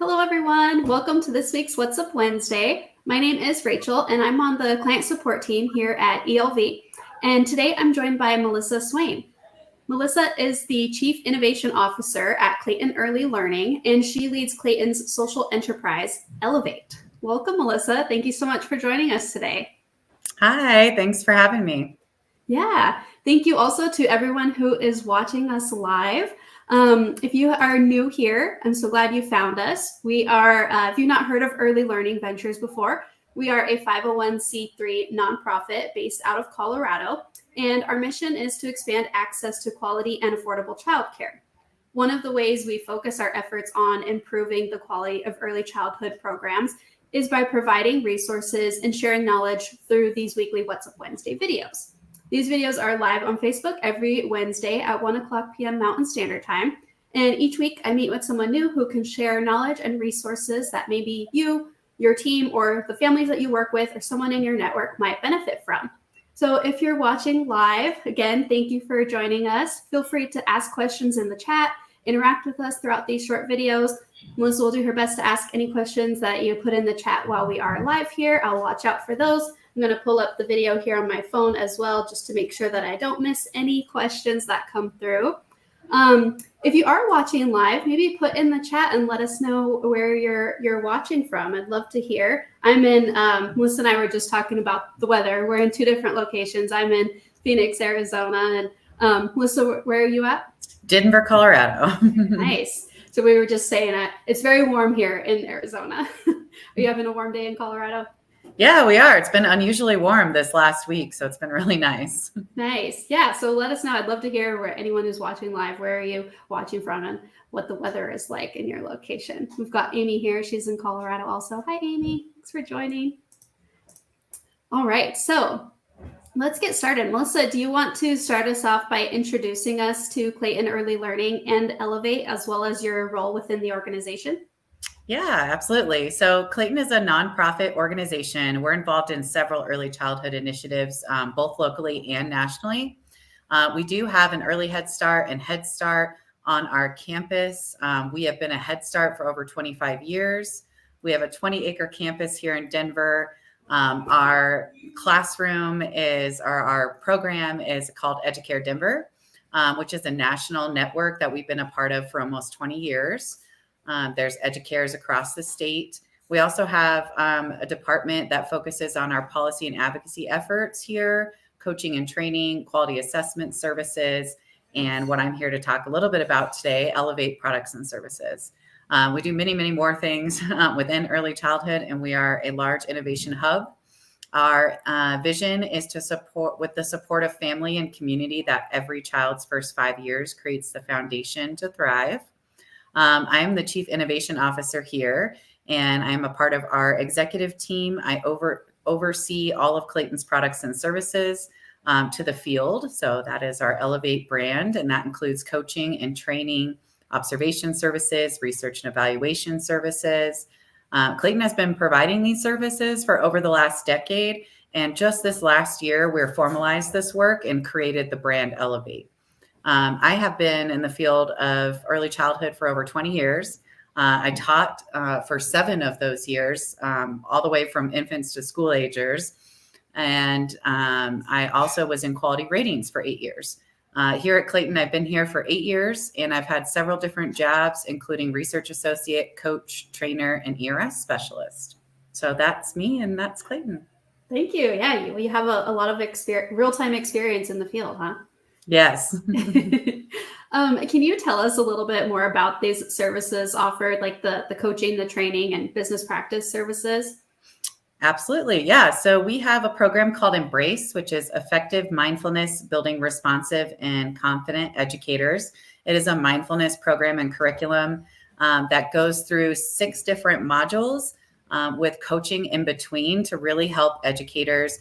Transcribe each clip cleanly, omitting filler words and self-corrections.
Hello, everyone. Welcome to this week's What's Up Wednesday. My name is Rachel, and I'm on the client support team here at ELV. And today I'm joined by Melissa Swayne. Melissa is the Chief Innovation Officer at Clayton Early Learning, and she leads Clayton's social enterprise, Elevate. Welcome, Melissa. Thank you so much for joining us today. Hi, thanks for having me. Yeah, thank you also to everyone who is watching us live. If you are new here, I'm so glad you found us. We are, if you've not heard of Early Learning Ventures before, we are a 501c3 nonprofit based out of Colorado, and our mission is to expand access to quality and affordable childcare. One of the ways we focus our efforts on improving the quality of early childhood programs is by providing resources and sharing knowledge through these weekly What's Up Wednesday videos. These videos are live on Facebook every Wednesday at 1 o'clock p.m. Mountain Standard Time. And each week I meet with someone new who can share knowledge and resources that maybe you, your team, or the families that you work with, or someone in your network might benefit from. So if you're watching live, again, thank you for joining us. Feel free to ask questions in the chat, interact with us throughout these short videos. Melissa will do her best to ask any questions that you put in the chat while we are live here. I'll watch out for those. I'm going to pull up the video here on my phone as well, just to make sure that I don't miss any questions that come through. If you are watching live, maybe put in the chat and let us know where you're watching from. I'd love to hear. I'm in, Melissa and I were just talking about the weather. We're in two different locations. I'm in Phoenix, Arizona. And Melissa, where are you at? Denver, Colorado. Nice. So we were just saying that it's very warm here in Arizona. Are you having a warm day in Colorado? Yeah, we are. It's been unusually warm this last week, so it's been really nice. Nice. Yeah. So let us know. I'd love to hear where anyone who's watching live, where are you watching from and what the weather is like in your location. We've got Amy here. She's in Colorado also. Hi, Amy. Thanks for joining. All right. So let's get started. Melissa, do you want to start us off by introducing us to Clayton Early Learning and Elevate, as well as your role within the organization? Yeah, absolutely. So Clayton is a nonprofit organization. We're involved in several early childhood initiatives, both locally and nationally. We do have an early Head Start and Head Start on our campus. We have been a Head Start for over 25 years. We have a 20-acre campus here in Denver. Our classroom is, or our program is called Educare Denver, which is a national network that we've been a part of for almost 20 years. There's educators across the state. We also have a department that focuses on our policy and advocacy efforts here, coaching and training, quality assessment services, and what I'm here to talk a little bit about today, Elevate products and services. We do many, many more things within early childhood, and we are a large innovation hub. Our vision is to support, with the support of family and community, that every child's first 5 years creates the foundation to thrive. I am the Chief Innovation Officer here, and I'm a part of our executive team. I oversee all of Clayton's products and services to the field. So that is our Elevate brand, and that includes coaching and training, observation services, research and evaluation services. Clayton has been providing these services for over the last decade, and just this last year, we've formalized this work and created the brand Elevate. I have been in the field of early childhood for over 20 years. I taught for 7 of those years, all the way from infants to school agers. And I also was in quality ratings for 8 years. Here at Clayton, I've been here for 8 years, and I've had several different jobs, including research associate, coach, trainer, and ERS specialist. So that's me, and that's Clayton. Thank you. Yeah, you have a lot of real-time experience in the field, huh? Yes. Can you tell us a little bit more about these services offered, like the coaching, the training, and business practice services? Absolutely. Yeah. So we have a program called Embrace, which is Effective Mindfulness Building Responsive and Confident Educators. It is a mindfulness program and curriculum that goes through 6 different modules with coaching in between to really help educators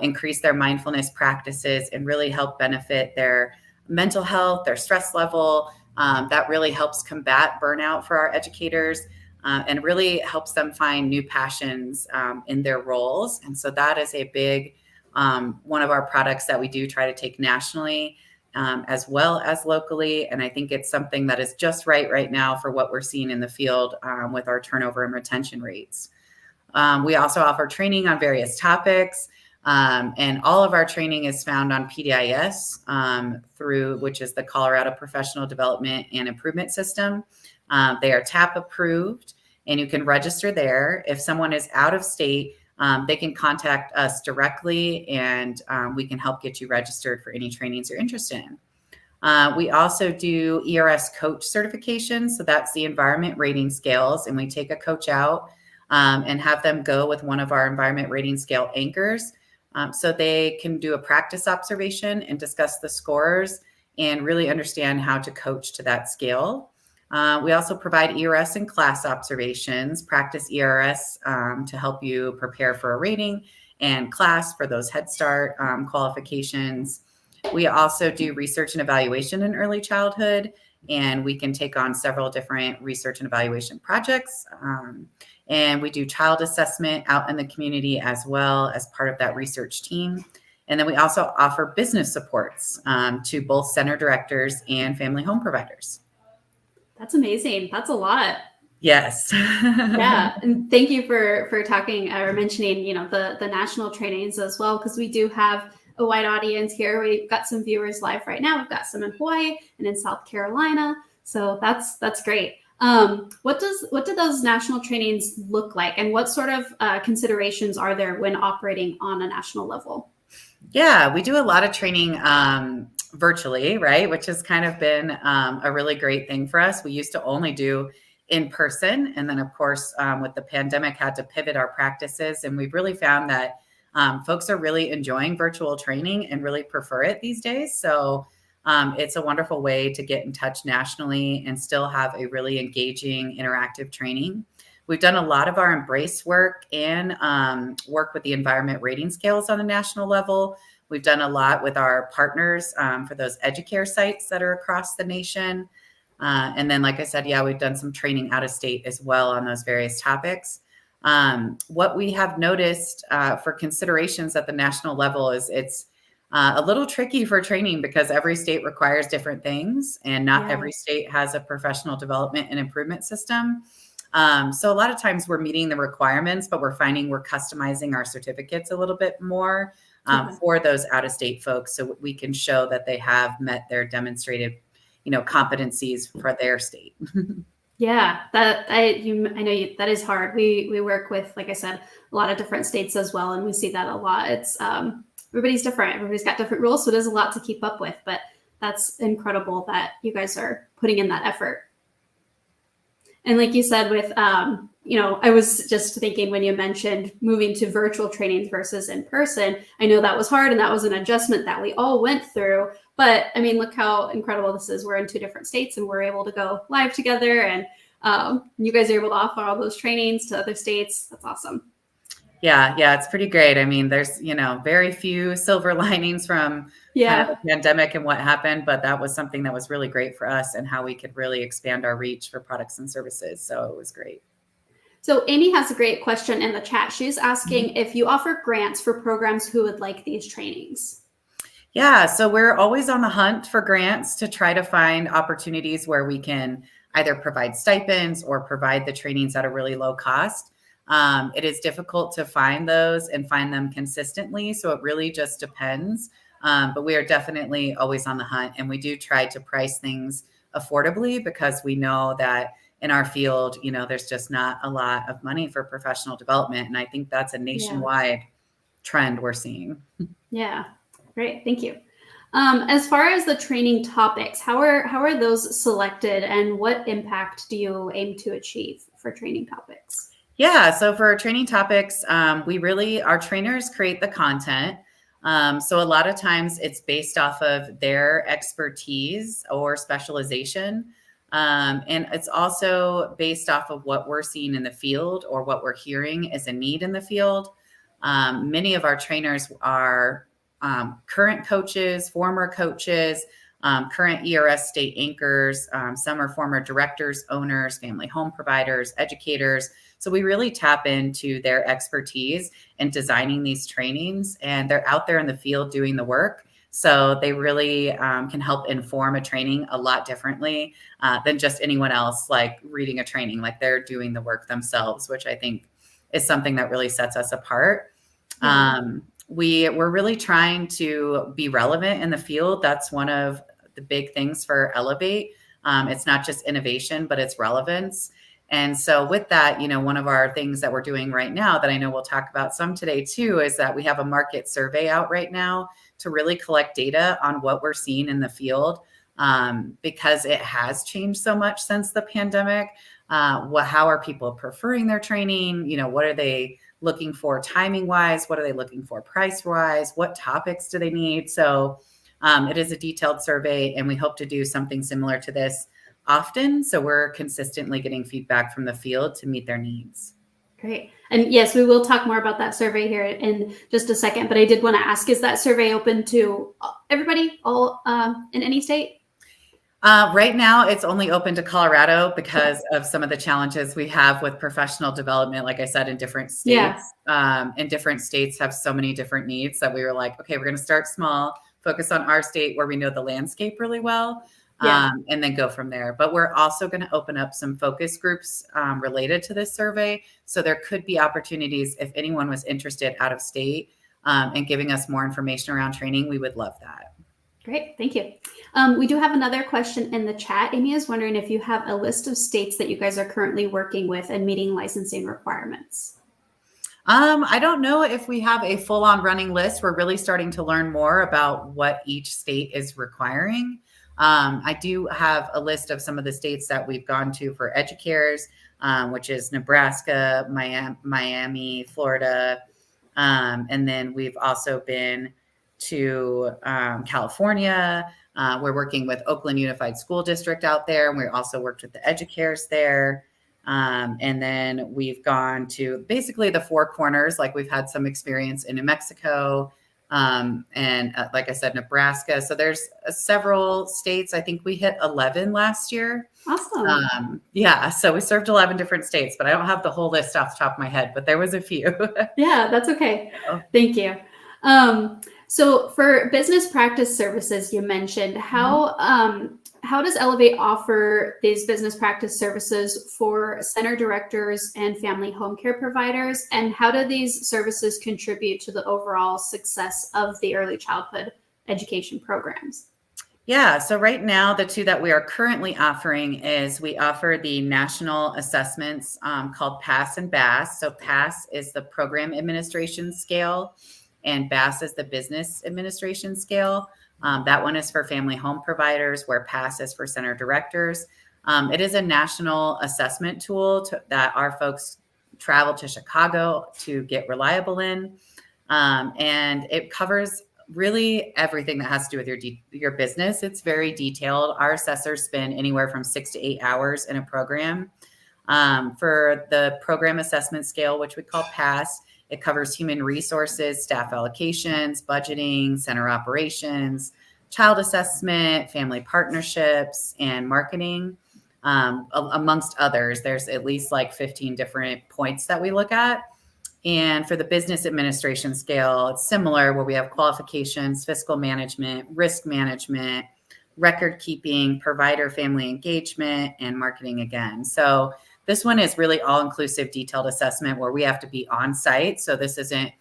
increase their mindfulness practices and really help benefit their mental health, their stress level. That really helps combat burnout for our educators and really helps them find new passions in their roles. And so that is a big one of our products that we do try to take nationally. as well as locally. And I think it's something that is just right now for what we're seeing in the field with our turnover and retention rates. We also offer training on various topics. And all of our training is found on PDIS which is the Colorado Professional Development and Improvement System. They are TAP approved, and you can register there. If someone is out of state, they can contact us directly, and we can help get you registered for any trainings you're interested in. We also do ERS coach certification. So that's the environment rating scales, and we take a coach out and have them go with one of our environment rating scale anchors. So they can do a practice observation and discuss the scores and really understand how to coach to that scale. We also provide ERS and class observations, practice ERS to help you prepare for a rating, and class for those Head Start qualifications. We also do research and evaluation in early childhood, and we can take on several different research and evaluation projects. And we do child assessment out in the community as well as part of that research team. And then we also offer business supports to both center directors and family home providers. That's amazing. That's a lot. Yes. Yeah. And thank you for talking or mentioning, the national trainings as well, because we do have a wide audience here. We've got some viewers live right now. We've got some in Hawaii and in South Carolina. So that's great. What do those national trainings look like, and what sort of considerations are there when operating on a national level? Yeah, we do a lot of training virtually, right? Which has kind of been a really great thing for us. We used to only do in person. And then of course, with the pandemic, had to pivot our practices. And we've really found that folks are really enjoying virtual training and really prefer it these days. So it's a wonderful way to get in touch nationally and still have a really engaging, interactive training. We've done a lot of our embrace work and work with the environment rating scales on a national level. We've done a lot with our partners for those EduCare sites that are across the nation. And then, like I said, we've done some training out of state as well on those various topics. What we have noticed for considerations at the national level is it's a little tricky for training because every state requires different things, and not every state has a professional development and improvement system. So a lot of times we're meeting the requirements, but we're finding we're customizing our certificates a little bit more for those out-of-state folks, so we can show that they have met their demonstrated, competencies for their state. Yeah, I know that is hard. We work with, like I said, a lot of different states as well, and we see that a lot. It's everybody's different. Everybody's got different rules, so it is a lot to keep up with. But that's incredible that you guys are putting in that effort. And like you said, with I was just thinking when you mentioned moving to virtual trainings versus in person. I know that was hard, and that was an adjustment that we all went through. But I mean, look how incredible this is. We're in 2 different states, and we're able to go live together, and you guys are able to offer all those trainings to other states. That's awesome. Yeah, it's pretty great. I mean, there's, very few silver linings from kind of the pandemic and what happened, but that was something that was really great for us and how we could really expand our reach for products and services. So it was great. So Amy has a great question in the chat. She's asking if you offer grants for programs who would like these trainings. Yeah, so we're always on the hunt for grants to try to find opportunities where we can either provide stipends or provide the trainings at a really low cost. It is difficult to find those and find them consistently. So it really just depends. But we are definitely always on the hunt, and we do try to price things affordably because we know that in our field, there's just not a lot of money for professional development. And I think that's a nationwide trend we're seeing. Yeah, great. Thank you. As far as the training topics, how are those selected, and what impact do you aim to achieve for training topics? Yeah, so for our training topics, our trainers create the content. So a lot of times it's based off of their expertise or specialization. And it's also based off of what we're seeing in the field or what we're hearing is a need in the field. Many of our trainers are current coaches, former coaches, current ERS state anchors. Some are former directors, owners, family home providers, educators. So we really tap into their expertise in designing these trainings, and they're out there in the field doing the work. So they really can help inform a training a lot differently than just anyone else, like reading a training, like they're doing the work themselves, which I think is something that really sets us apart. Yeah. We're really trying to be relevant in the field. That's one of the big things for Elevate. It's not just innovation, but it's relevance. And so with that, one of our things that we're doing right now that I know we'll talk about some today too, is that we have a market survey out right now to really collect data on what we're seeing in the field, because it has changed so much since the pandemic. How are people preferring their training? What are they looking for timing wise? What are they looking for price wise? What topics do they need? So it is a detailed survey, and we hope to do something similar to this often. So we're consistently getting feedback from the field to meet their needs. Great. And yes, we will talk more about that survey here in just a second, but I did want to ask, is that survey open to everybody, all in any state? Right now, it's only open to Colorado because of some of the challenges we have with professional development. Like I said, in different states, and different states have so many different needs that we were like, okay, we're going to start small, focus on our state where we know the landscape really well, and then go from there. But we're also going to open up some focus groups related to this survey. So there could be opportunities if anyone was interested out of state and giving us more information around training. We would love that. Great. Thank you. We do have another question in the chat. Amy is wondering if you have a list of states that you guys are currently working with and meeting licensing requirements. I don't know if we have a full-on running list. We're really starting to learn more about what each state is requiring. I do have a list of some of the states that we've gone to for educators, which is Nebraska, Miami, Florida. And then we've also been to California. We're working with Oakland Unified School District out there. And we also worked with the educators there. And then we've gone to basically the four corners. Like we've had some experience in New Mexico, and like I said, Nebraska. So there's several states. I think we hit 11 last year. Awesome. Yeah. So we served 11 different states, but I don't have the whole list off the top of my head, but there was a few. Yeah, that's okay. Thank you. So for business practice services, you mentioned how does Elevate offer these business practice services for center directors and family home care providers? And how do these services contribute to the overall success of the early childhood education programs? Yeah, so right now, the two that we are currently offering is we offer the national assessments called PASS and BASS. So PASS is the program administration scale, and BASS is the business administration scale. That one is for family home providers, where PASS is for center directors. It is a national assessment tool that our folks travel to Chicago to get reliable in. And it covers really everything that has to do with your business. It's very detailed. Our assessors spend anywhere from 6 to 8 hours in a program. For the program assessment scale, which we call PASS, it covers human resources, staff allocations, budgeting, center operations, child assessment, family partnerships, and marketing, amongst others. There's at least like 15 different points that we look at. And for the business administration scale, it's similar, where we have qualifications, fiscal management, risk management, record keeping, provider family engagement, and marketing again. So this one is really all-inclusive detailed assessment where we have to be on site. So this isn't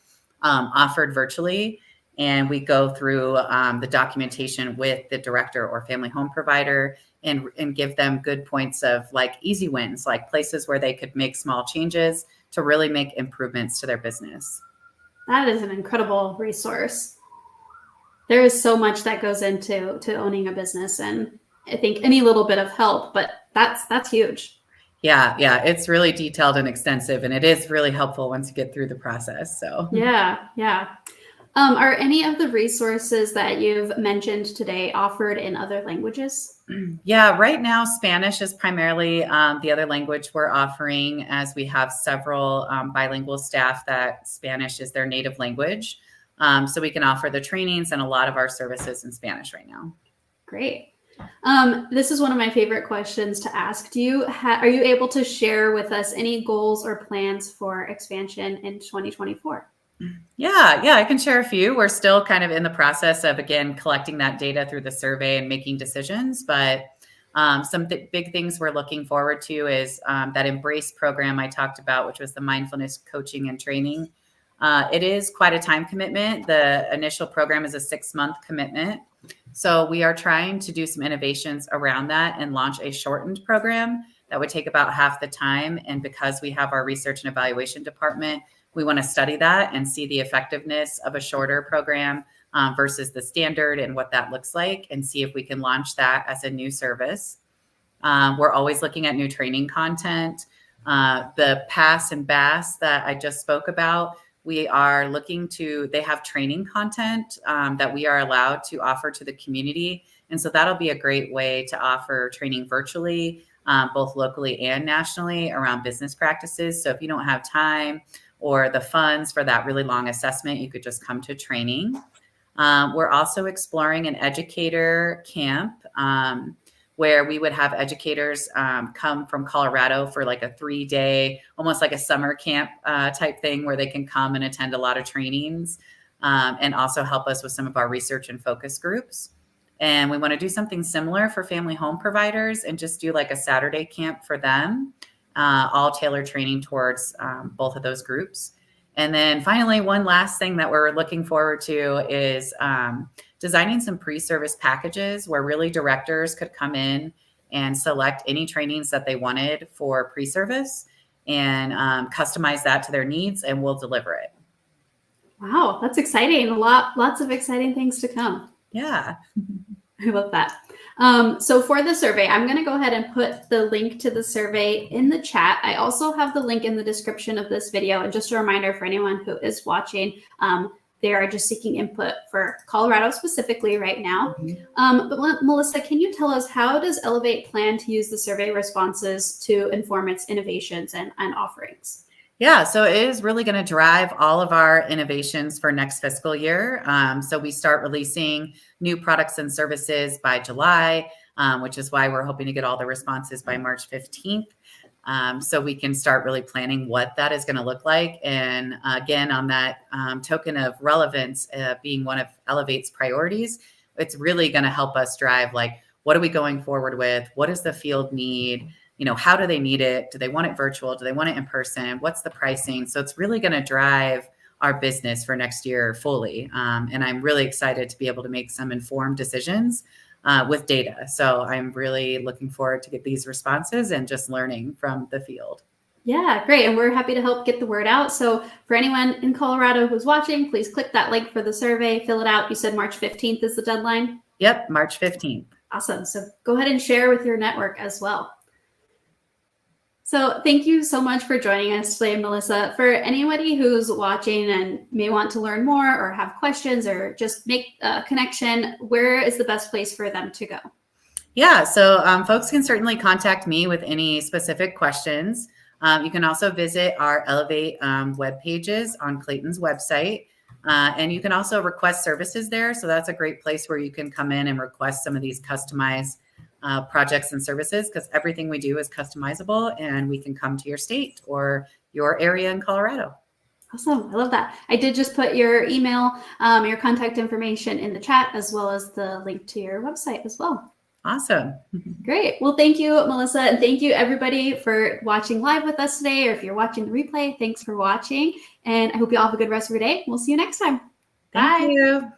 offered virtually. And we go through the documentation with the director or family home provider and give them good points of like easy wins, like places where they could make small changes to really make improvements to their business. That is an incredible resource. There is so much that goes into owning a business, and I think any little bit of help, but that's huge. Yeah, it's really detailed and extensive, and it is really helpful once you get through the process. So yeah. Are any of the resources that you've mentioned today offered in other languages? Yeah, right now Spanish is primarily the other language we're offering, as we have several bilingual staff that Spanish is their native language. So we can offer the trainings and a lot of our services in Spanish right now. Great. This is one of my favorite questions to ask. Are you able to share with us any goals or plans for expansion in 2024? Yeah, I can share a few. We're still kind of in the process of, again, collecting that data through the survey and making decisions. But some big things we're looking forward to is that Embrace program I talked about, which was the mindfulness coaching and training. It is quite a time commitment. The initial program is a 6-month commitment. So we are trying to do some innovations around that and launch a shortened program that would take about half the time. And because we have our research and evaluation department, we want to study that and see the effectiveness of a shorter program versus the standard and what that looks like, and see if we can launch that as a new service. We're always looking at new training content. The PASS and BASS that I just spoke about, we are looking to, they have training content that we are allowed to offer to the community. And so that'll be a great way to offer training virtually, both locally and nationally, around business practices. So if you don't have time or the funds for that really long assessment, you could just come to training. We're also exploring an educator camp where we would have educators come from Colorado for like a 3-day, almost like a summer camp type thing, where they can come and attend a lot of trainings and also help us with some of our research and focus groups. And we want to do something similar for family home providers and just do like a Saturday camp for them, all tailored training towards both of those groups. And then finally, one last thing that we're looking forward to is designing some pre-service packages where really directors could come in and select any trainings that they wanted for pre-service and customize that to their needs, and we'll deliver it. Wow, that's exciting. Lots of exciting things to come. Yeah. I love that. So for the survey, I'm going to go ahead and put the link to the survey in the chat. I also have the link in the description of this video. And just a reminder for anyone who is watching, they are just seeking input for Colorado specifically right now. But Melissa, can you tell us, how does Elevate plan to use the survey responses to inform its innovations and offerings? Yeah, so it is really going to drive all of our innovations for next fiscal year. So we start releasing new products and services by July, which is why we're hoping to get all the responses by March 15th. So we can start really planning what that is going to look like. And again, on that token of relevance being one of Elevate's priorities, it's really going to help us drive, like, what are we going forward with? What does the field need? How do they need it? Do they want it virtual? Do they want it in person? What's the pricing? So it's really going to drive our business for next year fully. And I'm really excited to be able to make some informed decisions with data. So I'm really looking forward to get these responses and just learning from the field. Yeah, great. And we're happy to help get the word out. So for anyone in Colorado who's watching, please click that link for the survey, fill it out. You said March 15th is the deadline? Yep, March 15th. Awesome. So go ahead and share with your network as well. So thank you so much for joining us today, Melissa. For anybody who's watching and may want to learn more or have questions or just make a connection, where is the best place for them to go? Yeah, so folks can certainly contact me with any specific questions. You can also visit our Elevate web pages on Clayton's website. And you can also request services there. So that's a great place where you can come in and request some of these customized projects and services, because everything we do is customizable and we can come to your state or your area in Colorado. Awesome. I love that. I did just put your email, your contact information in the chat, as well as the link to your website as well. Awesome. Great. Well, thank you, Melissa. And thank you, everybody, for watching live with us today. Or if you're watching the replay, thanks for watching. And I hope you all have a good rest of your day. We'll see you next time. Bye. Thank you.